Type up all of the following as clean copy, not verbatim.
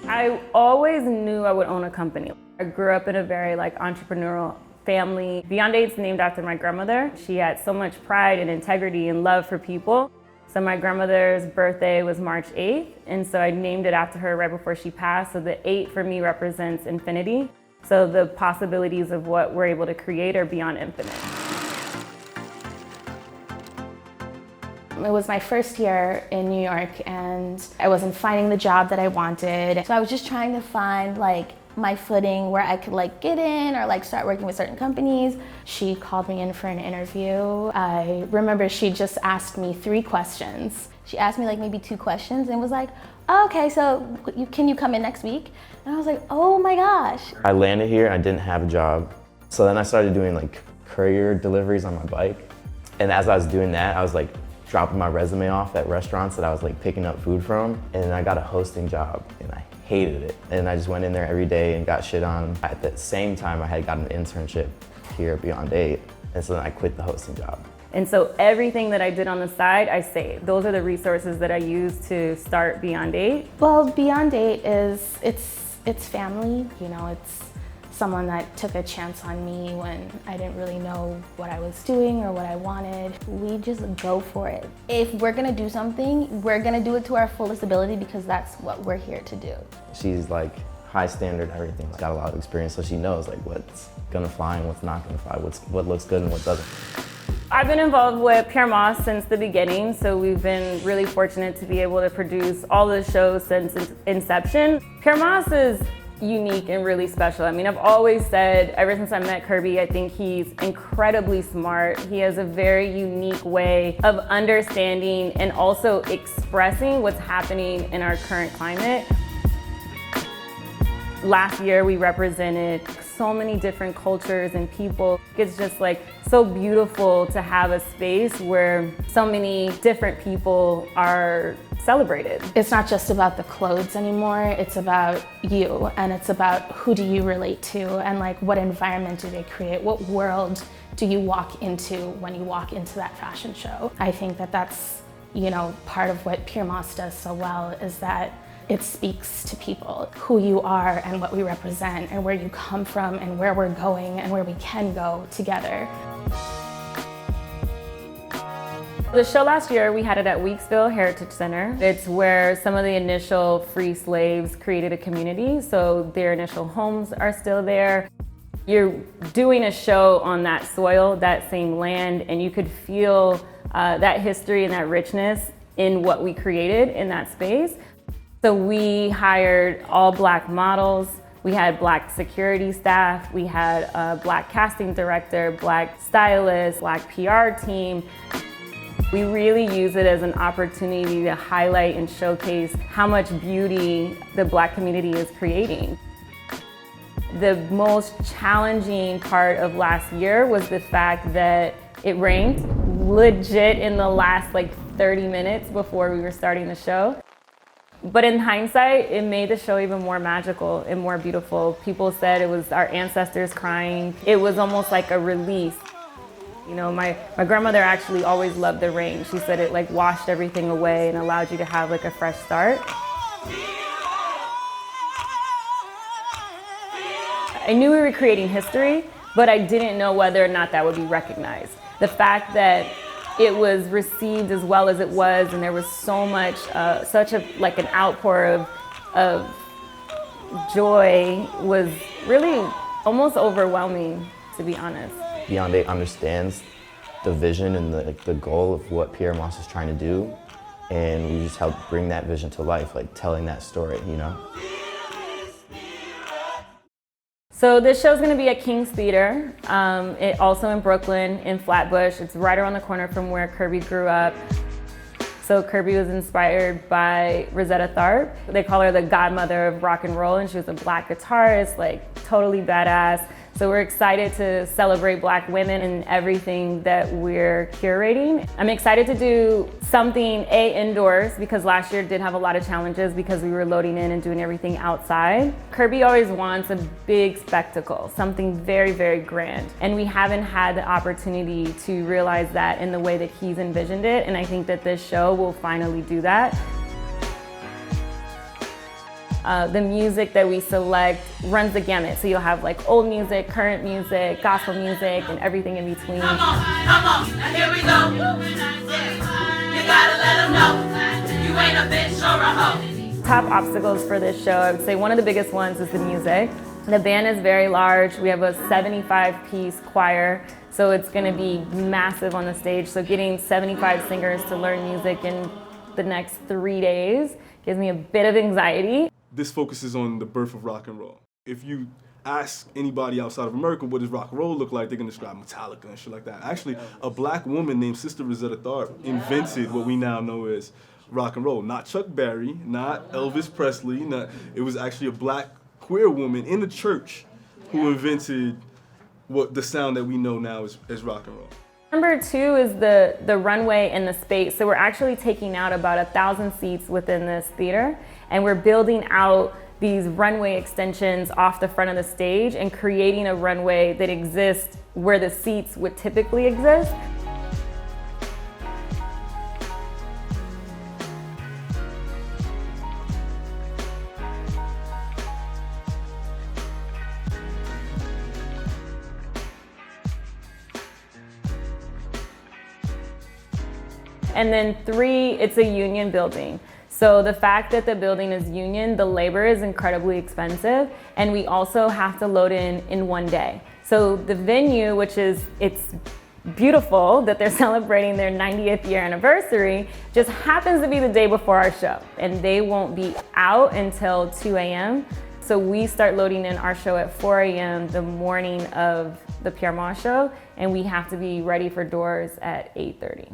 I always knew I would own a company. I grew up in a very entrepreneurial family. Beyond 8's named after my grandmother. She had so much pride and integrity and love for people. So my grandmother's birthday was March 8th, and so I named it after her right before she passed. So the 8 for me represents infinity. So the possibilities of what we're able to create are beyond infinite. It was my first year in New York and I wasn't finding the job that I wanted. So I was just trying to find my footing where I could get in or start working with certain companies. She called me in for an interview. I remember she just asked me 3 questions. She asked me maybe 2 questions and was like, oh, okay, so can you come in next week? And I was like, oh my gosh. I landed here, I didn't have a job. So then I started doing courier deliveries on my bike. And as I was doing that, I was dropping my resume off at restaurants that I was picking up food from, and I got a hosting job and I hated it. And I just went in there every day and got shit on. At the same time, I had got an internship here at Beyond 8, and so then I quit the hosting job. And so everything that I did on the side, I saved. Those are the resources that I used to start Beyond 8. Well, Beyond 8 it's family, it's someone that took a chance on me when I didn't really know what I was doing or what I wanted. We just go for it. If we're gonna do something, we're gonna do it to our fullest ability because that's what we're here to do. She's high standard, everything. Got a lot of experience, so she knows what's gonna fly and what's not gonna fly, what looks good and what doesn't. I've been involved with Pyer since the beginning, so we've been really fortunate to be able to produce all the shows since inception. Pyer is unique and really special. I mean, I've always said, ever since I met Kirby, I think he's incredibly smart. He has a very unique way of understanding and also expressing what's happening in our current climate. Last year, we represented so many different cultures and people. It's just so beautiful to have a space where so many different people are celebrated. It's not just about the clothes anymore, it's about you, and it's about who do you relate to and what environment do they create, what world do you walk into when you walk into that fashion show. I think that that's part of what Pyer does so well is that it speaks to people, who you are and what we represent and where you come from and where we're going and where we can go together. The show last year, we had it at Weeksville Heritage Center. It's where some of the initial free slaves created a community, so their initial homes are still there. You're doing a show on that soil, that same land, and you could feel that history and that richness in what we created in that space. So we hired all Black models. We had Black security staff. We had a Black casting director, Black stylist, Black PR team. We really use it as an opportunity to highlight and showcase how much beauty the Black community is creating. The most challenging part of last year was the fact that it rained legit in the last 30 minutes before we were starting the show. But in hindsight, it made the show even more magical and more beautiful. People said it was our ancestors crying. It was almost like a release. My grandmother actually always loved the rain. She said it washed everything away and allowed you to have a fresh start. I knew we were creating history, but I didn't know whether or not that would be recognized. The fact that it was received as well as it was, and there was so much, such an outpour of joy was really almost overwhelming, to be honest. Beyond 8 understands the vision and the goal of what Pyer is trying to do, and we just help bring that vision to life, telling that story, So this show's gonna be at King's Theater, also in Brooklyn, in Flatbush. It's right around the corner from where Kirby grew up. So Kirby was inspired by Rosetta Tharpe. They call her the godmother of rock and roll, and she was a Black guitarist, totally badass. So we're excited to celebrate Black women and everything that we're curating. I'm excited to do something indoors because last year did have a lot of challenges because we were loading in and doing everything outside. Kirby always wants a big spectacle, something very, very grand. And we haven't had the opportunity to realize that in the way that he's envisioned it. And I think that this show will finally do that. The music that we select runs the gamut. So you'll have like old music, current music, gospel music, and everything in between. Come on, now here we go. You gotta let them know you ain't a bitch or a hoe. Top obstacles for this show, I would say one of the biggest ones is the music. The band is very large. We have a 75-piece choir, so it's gonna be massive on the stage. So getting 75 singers to learn music in the next 3 days gives me a bit of anxiety. This focuses on the birth of rock and roll. If you ask anybody outside of America what does rock and roll look like, they're gonna describe Metallica and shit like that. Actually, a black woman named Sister Rosetta Tharpe invented what we now know as rock and roll. Not Chuck Berry, not Elvis Presley, it was actually a black queer woman in the church who invented what the sound that we know now as rock and roll. Number 2 is the runway and the space. So we're actually taking out about 1,000 seats within this theater, and we're building out these runway extensions off the front of the stage and creating a runway that exists where the seats would typically exist. And then 3, it's a union building. So the fact that the building is union, the labor is incredibly expensive, and we also have to load in one day. So the venue, it's beautiful that they're celebrating their 90th year anniversary, just happens to be the day before our show, and they won't be out until 2 a.m. So we start loading in our show at 4 a.m. the morning of the Pyer show, and we have to be ready for doors at 8:30.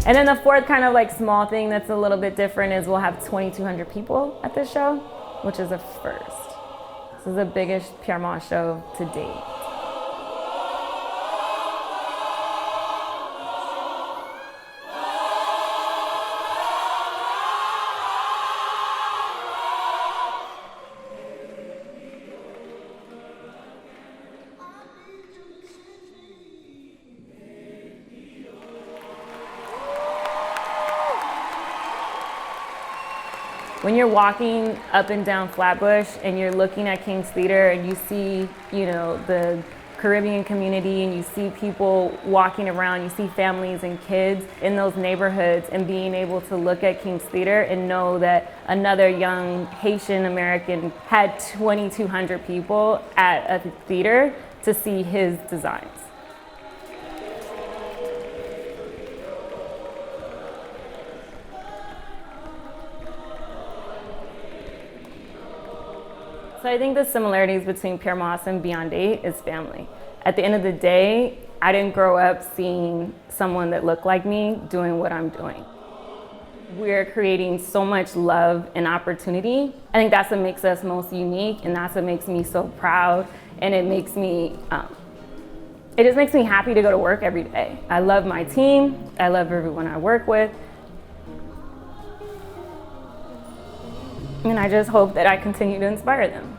And then the 4th kind of like small thing that's a little bit different is we'll have 2,200 people at this show, which is a first. This is the biggest Pyer show to date. When you're walking up and down Flatbush and you're looking at King's Theater and you see, the Caribbean community and you see people walking around, you see families and kids in those neighborhoods, and being able to look at King's Theater and know that another young Haitian American had 2,200 people at a theater to see his designs. So I think the similarities between Pyer and Beyond 8 is family. At the end of the day, I didn't grow up seeing someone that looked like me doing what I'm doing. We're creating so much love and opportunity. I think that's what makes us most unique, and that's what makes me so proud, and it makes me, it just makes me happy to go to work every day. I love my team, I love everyone I work with, and I just hope that I continue to inspire them.